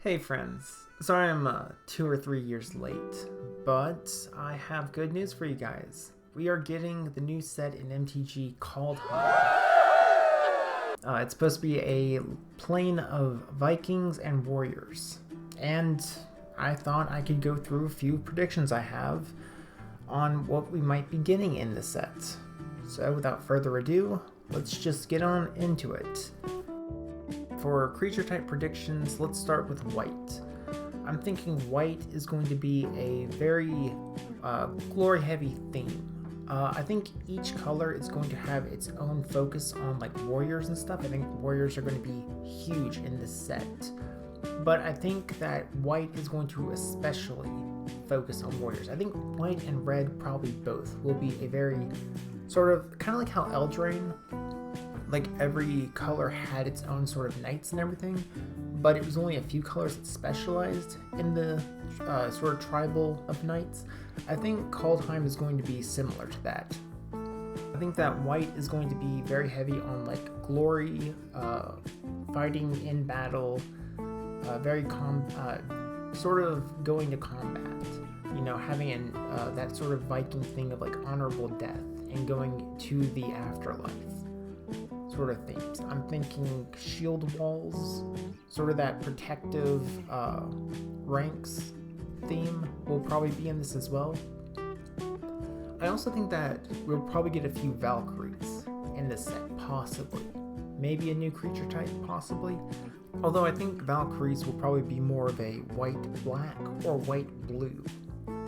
Hey friends, sorry I'm 2 or 3 years late, but I have good news for you guys. We are getting the new set in MTG Kaldheim. It's supposed to be a plane of Vikings and warriors, and I thought I could go through a few predictions I have on what we might be getting in the set. So without further ado, let's just get on into it. For creature type predictions, let's start with white. I'm thinking white is going to be a very glory heavy theme. I think each color is going to have its own focus on like warriors and stuff. I think warriors are going to be huge in this set. But I think that white is going to especially focus on warriors. I think white and red, probably both, will be a very sort of kind of like how Eldraine, like every color had its own sort of knights and everything, but it was only a few colors that specialized in the sort of tribal of knights. I think Kaldheim is going to be similar to that. I think that white is going to be very heavy on like glory, fighting in battle, sort of going to combat. You know, having that sort of Viking thing of like honorable death and going to the afterlife sort of themes. I'm thinking shield walls, sort of that protective ranks theme will probably be in this as well. I also think that we'll probably get a few Valkyries in this set, possibly. Maybe a new creature type, possibly. Although I think Valkyries will probably be more of a white-black or white-blue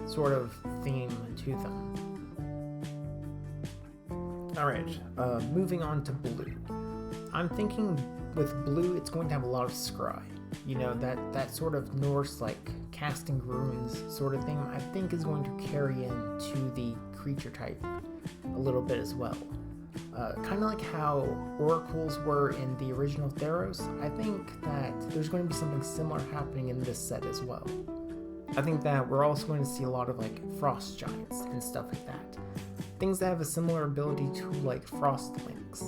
sort of theme to them. Alright, moving on to blue. I'm thinking with blue, it's going to have a lot of scry. You know, that sort of Norse, like, casting runes sort of thing, I think is going to carry into the creature type a little bit as well. Kind of like how oracles were in the original Theros, I think that there's going to be something similar happening in this set as well. I think that we're also going to see a lot of, like, frost giants and stuff like that. Things that have a similar ability to like Frost Links,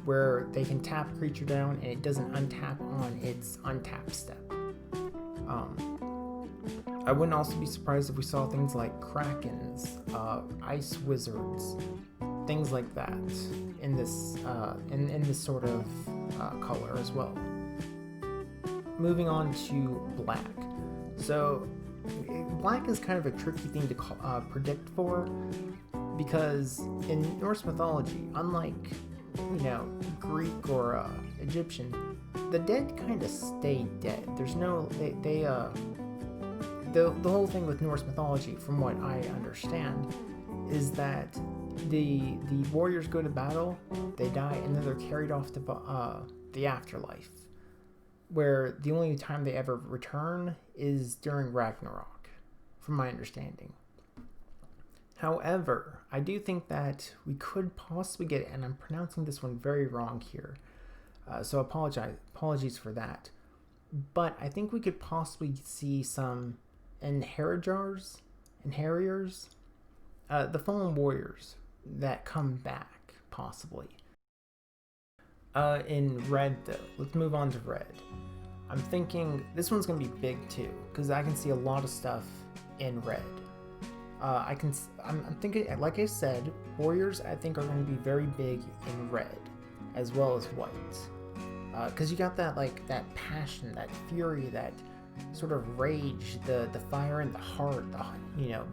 where they can tap a creature down and it doesn't untap on its untap step. I wouldn't also be surprised if we saw things like Krakens, Ice Wizards, things like that in this sort of color as well. Moving on to black. So black is kind of a tricky thing to predict for, because in Norse mythology, unlike, you know, Greek or Egyptian, the dead kind of stay dead. There's no, the whole thing with Norse mythology, from what I understand, is that the warriors go to battle, they die, and then they're carried off to the afterlife, where the only time they ever return is during Ragnarok, from my understanding. However, I do think that we could possibly get, and I'm pronouncing this one very wrong here, so apologies for that, but I think we could possibly see some Inheritors, the Fallen Warriors that come back, possibly. In red, though, let's move on to red. I'm thinking this one's going to be big, too, because I can see a lot of stuff in red. I'm thinking, like I said, warriors I think are going to be very big in red, as well as white. Because you got that, like, that passion, that fury, that sort of rage, the fire in the heart,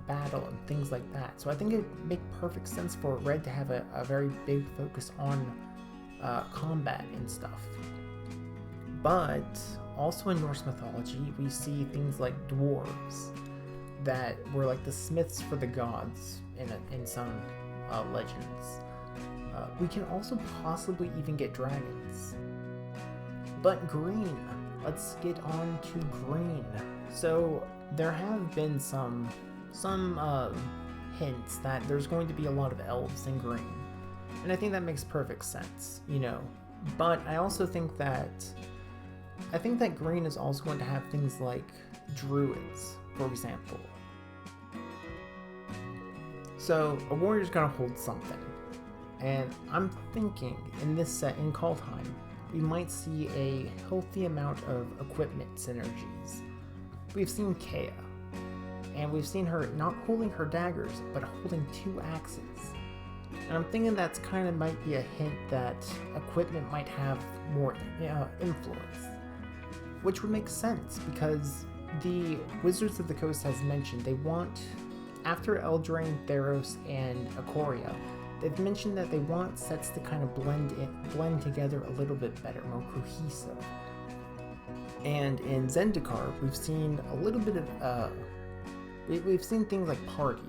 battle and things like that. So I think it'd make perfect sense for red to have a very big focus on combat and stuff. But also in Norse mythology, we see things like dwarves that were like the smiths for the gods in some legends. We can also possibly even get dragons. But green, let's get on to green. So there have been some hints that there's going to be a lot of elves in green, and I think that makes perfect sense, you know. But I also think that green is also going to have things like druids, for example. So a warrior's gotta hold something, and I'm thinking in this set in Kaldheim, we might see a healthy amount of equipment synergies. We've seen Kea, and we've seen her not holding her daggers, but holding 2 axes. And I'm thinking that's kind of might be a hint that equipment might have more influence. Which would make sense, because the Wizards of the Coast has mentioned they want, after Eldraine, Theros, and Ikoria, they've mentioned that they want sets to kind of blend together a little bit better, more cohesive. And in Zendikar, we've seen a little bit of, we've seen things like Party,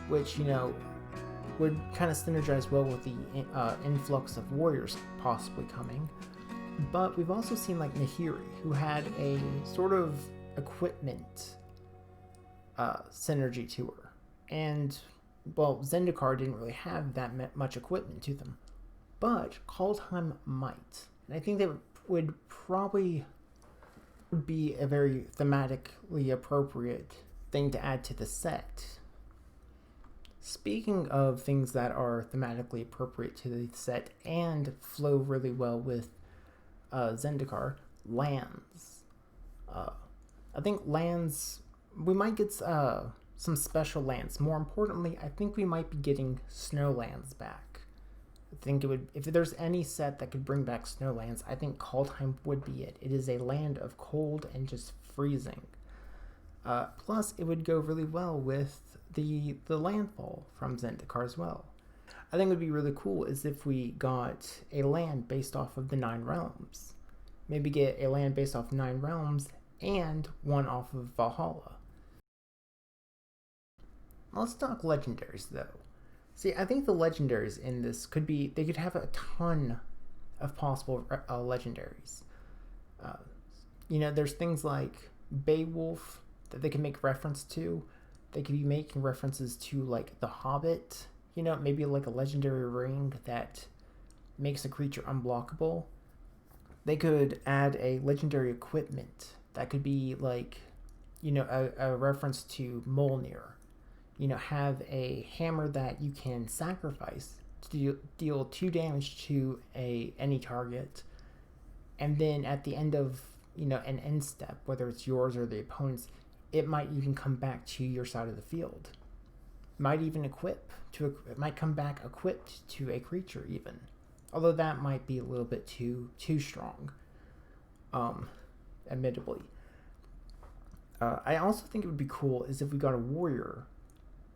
which, would kind of synergize well with the influx of warriors possibly coming. But we've also seen like Nahiri, who had a sort of equipment synergy to her. And, well, Zendikar didn't really have that much equipment to them. But Kaldheim might. And I think that would probably be a very thematically appropriate thing to add to the set. Speaking of things that are thematically appropriate to the set and flow really well with Zendikar, lands. I think lands, we might get some special lands. More importantly, I think we might be getting snowlands back. I think it would, if there's any set that could bring back snowlands, I think Kaldheim would be it. It is a land of cold and just freezing. Plus, it would go really well with the landfall from Zendikar as well. I think it would be really cool is if we got a land based off of the 9 realms. Maybe get a land based off 9 realms and one off of Valhalla. Let's talk legendaries though. See, I think the legendaries in this could be, they could have a ton of possible legendaries. There's things like Beowulf that they can make reference to. They could be making references to like the Hobbit, maybe like a legendary ring that makes a creature unblockable. They could add a legendary equipment that could be like, a reference to Mjolnir. Have a hammer that you can sacrifice to deal 2 damage to any target. And then at the end of, an end step, whether it's yours or the opponent's, it might even come back to your side of the field. Might even it might come back equipped to a creature even. Although that might be a little bit too strong, admittedly. I also think it would be cool is if we got a warrior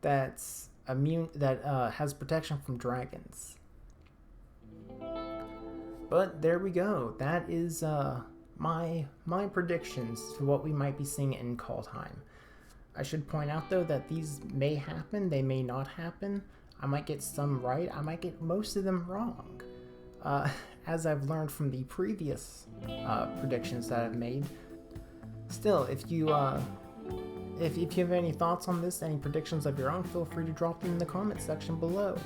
that's immune, that has protection from dragons. But there we go. That is my predictions for what we might be seeing in Kaldheim. I should point out though that these may happen, they may not happen. I might get some right, I might get most of them wrong. As I've learned from the previous predictions that I've made. Still, if you have any thoughts on this, any predictions of your own, feel free to drop them in the comment section below.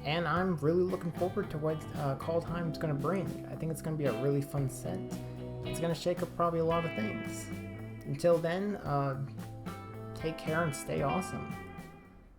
And I'm really looking forward to what Kaldheim's going to bring. I think it's going to be a really fun set. It's going to shake up probably a lot of things. Until then, take care and stay awesome.